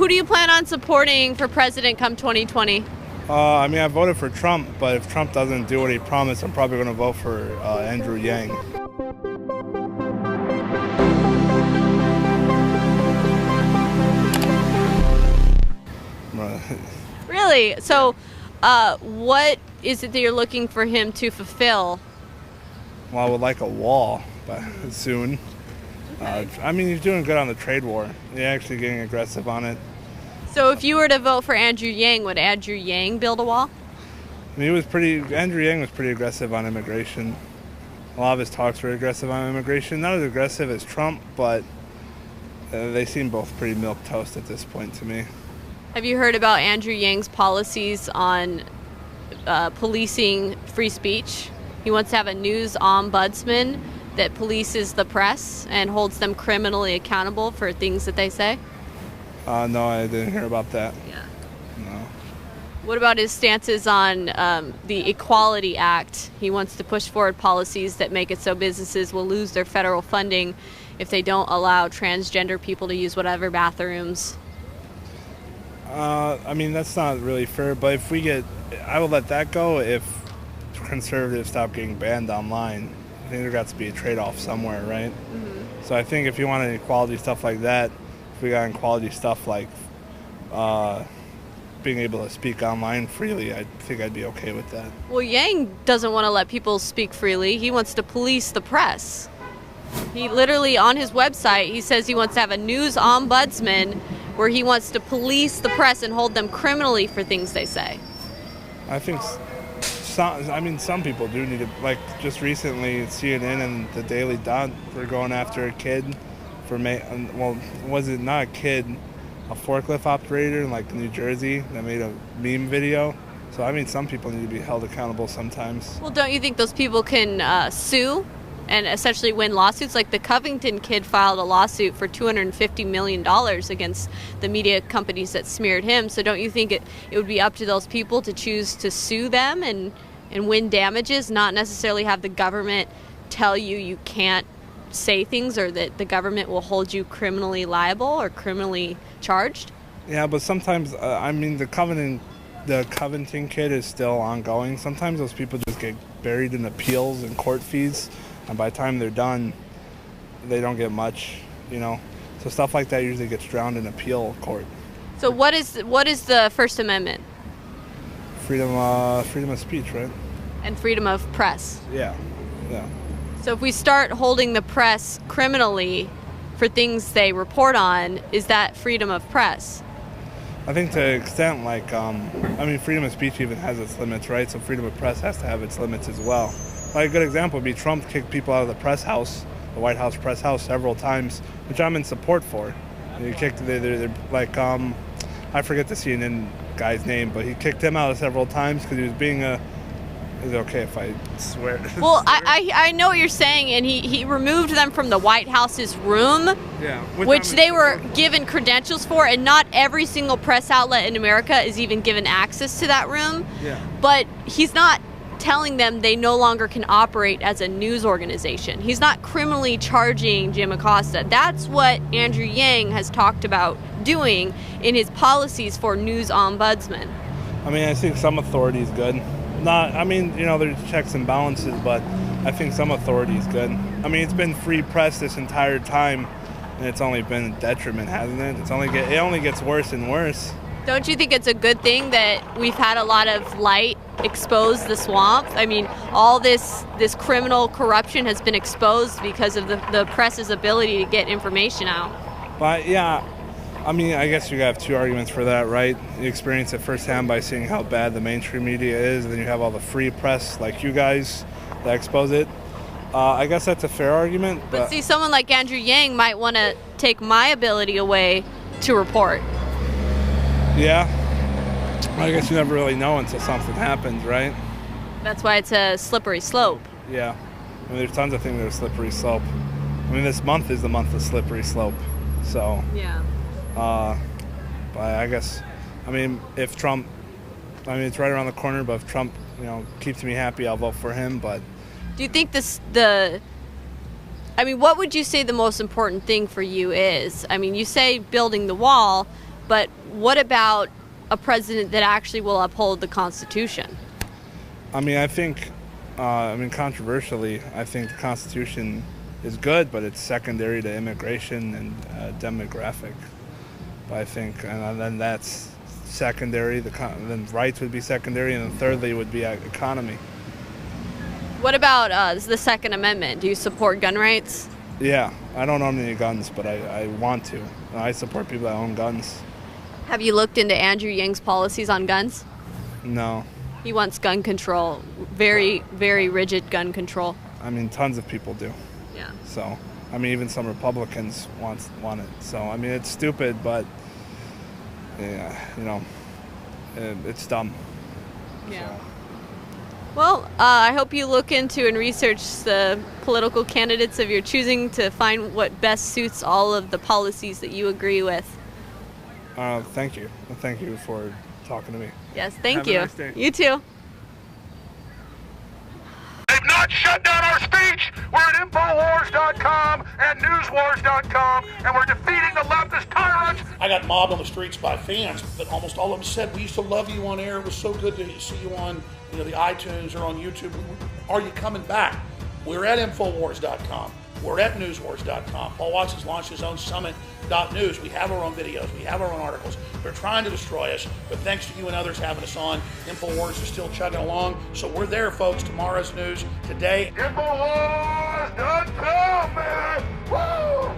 who do you plan on supporting for president come 2020? I mean, I voted for Trump, but if Trump doesn't do what he promised, I'm probably going to vote for Andrew Yang. Really? So, what is it that you're looking for him to fulfill? Well, I would like a wall, but soon. I mean, he's doing good on the trade war. He's actually getting aggressive on it. So if you were to vote for Andrew Yang, would Andrew Yang build a wall? I mean, Andrew Yang was pretty aggressive on immigration. A lot of his talks were aggressive on immigration. Not as aggressive as Trump, but they seem both pretty milquetoast at this point to me. Have you heard about Andrew Yang's policies on policing free speech? He wants to have a news ombudsman that polices the press and holds them criminally accountable for things that they say? No, I didn't hear about that. Yeah. No. What about his stances on the Equality Act? He wants to push forward policies that make it so businesses will lose their federal funding if they don't allow transgender people to use whatever bathrooms. I mean, that's not really fair, but I would let that go if conservatives stop getting banned online. I think there got to be a trade-off somewhere, right? Mm-hmm. So I think if you wanted equality stuff like that, if we got equality stuff like being able to speak online freely, I think I'd be okay with that. Well, Yang doesn't want to let people speak freely. He wants to police the press. He literally, on his website, he says he wants to have a news ombudsman where he wants to police the press and hold them criminally for things they say. I think some people do need to, like just recently CNN and the Daily Dot were going after a kid for, was it not a kid, a forklift operator in like New Jersey that made a meme video. So I mean, some people need to be held accountable sometimes. Well, don't you think those people can sue and essentially win lawsuits? Like the Covington kid filed a lawsuit for $250 million against the media companies that smeared him. So don't you think it would be up to those people to choose to sue them and win damages, not necessarily have the government tell you can't say things or that the government will hold you criminally liable or criminally charged? Yeah, but sometimes, I mean, the Covington kid is still ongoing. Sometimes those people just get buried in appeals and court fees, and by the time they're done, they don't get much, you know. So stuff like that usually gets drowned in appeal court. So what is the First Amendment? Freedom of speech, right? And freedom of press. Yeah. So if we start holding the press criminally for things they report on, is that freedom of press? I think to an extent, like, I mean, freedom of speech even has its limits, right? So freedom of press has to have its limits as well. Like a good example would be Trump kicked people out of the press house, the White House press house, several times, which I'm in support for. And he kicked, they're like, I forget the CNN guy's name, but he kicked him out several times because he was being Is it okay if I swear? Well, I know what you're saying, and he removed them from the White House's room, yeah, which they were given credentials for, and not every single press outlet in America is even given access to that room. Yeah. But he's not telling them they no longer can operate as a news organization. He's not criminally charging Jim Acosta. That's what Andrew Yang has talked about doing in his policies for news ombudsman. I mean, I think some authority is good. I mean, you know, there's checks and balances, but I think some authority is good. I mean, it's been free press this entire time, and it's only been a detriment, hasn't it? It only gets worse and worse. Don't you think it's a good thing that we've had a lot of light expose the swamp? I mean, all this criminal corruption has been exposed because of the press's ability to get information out. But yeah, I mean, I guess you have two arguments for that, right? You experience it firsthand by seeing how bad the mainstream media is, and then you have all the free press like you guys that expose it. I guess that's a fair argument. But see, someone like Andrew Yang might want to take my ability away to report. Yeah. I guess you never really know until something happens, right? That's why it's a slippery slope. Yeah. I mean, there's tons of things that are slippery slope. I mean, this month is the month of slippery slope. So. Yeah. But I guess, I mean, if Trump, I mean, it's right around the corner, but if Trump, you know, keeps me happy, I'll vote for him, but. Do you think I mean, what would you say the most important thing for you is? I mean, you say building the wall, But what about a president that actually will uphold the Constitution? I mean, I think, controversially, I think the Constitution is good, but it's secondary to immigration and demographic. But I think, and then that's secondary. Then rights would be secondary, and then thirdly would be economy. What about the Second Amendment? Do you support gun rights? Yeah, I don't own any guns, but I want to. I support people that own guns. Have you looked into Andrew Yang's policies on guns? No. He wants gun control, very, very rigid gun control. I mean, tons of people do. Yeah. So, I mean, even some Republicans want it. So, I mean, it's stupid, but, yeah, it's dumb. Yeah. So. Well, I hope you look into and research the political candidates of your choosing to find what best suits all of the policies that you agree with. Thank you. Thank you for talking to me. Yes, thank Have you. a nice day. You too. They've not shut down our speech. We're at Infowars.com and Newswars.com, and we're defeating the leftist tyrants. I got mobbed on the streets by fans, but almost all of them said, we used to love you on air. It was so good to see you on the iTunes or on YouTube. Are you coming back? We're at Infowars.com. We're at Newswars.com. Paul Watson's launched his own Summit.news. We have our own videos. We have our own articles. They're trying to destroy us, but thanks to you and others having us on, Infowars is still chugging along. So we're there, folks. Tomorrow's news today. Infowars.com, man! Woo!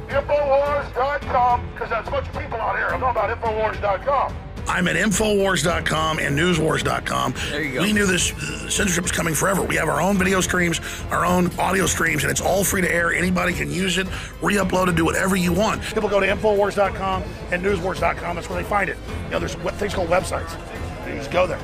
Infowars.com, because there's a bunch of people out here. I'm talking about Infowars.com. I'm at Infowars.com and Newswars.com. There you go. We knew this censorship was coming forever. We have our own video streams, our own audio streams, and it's all free to air. Anybody can use it, re-upload it, do whatever you want. People go to Infowars.com and Newswars.com. That's where they find it. There's things called websites. You just go there.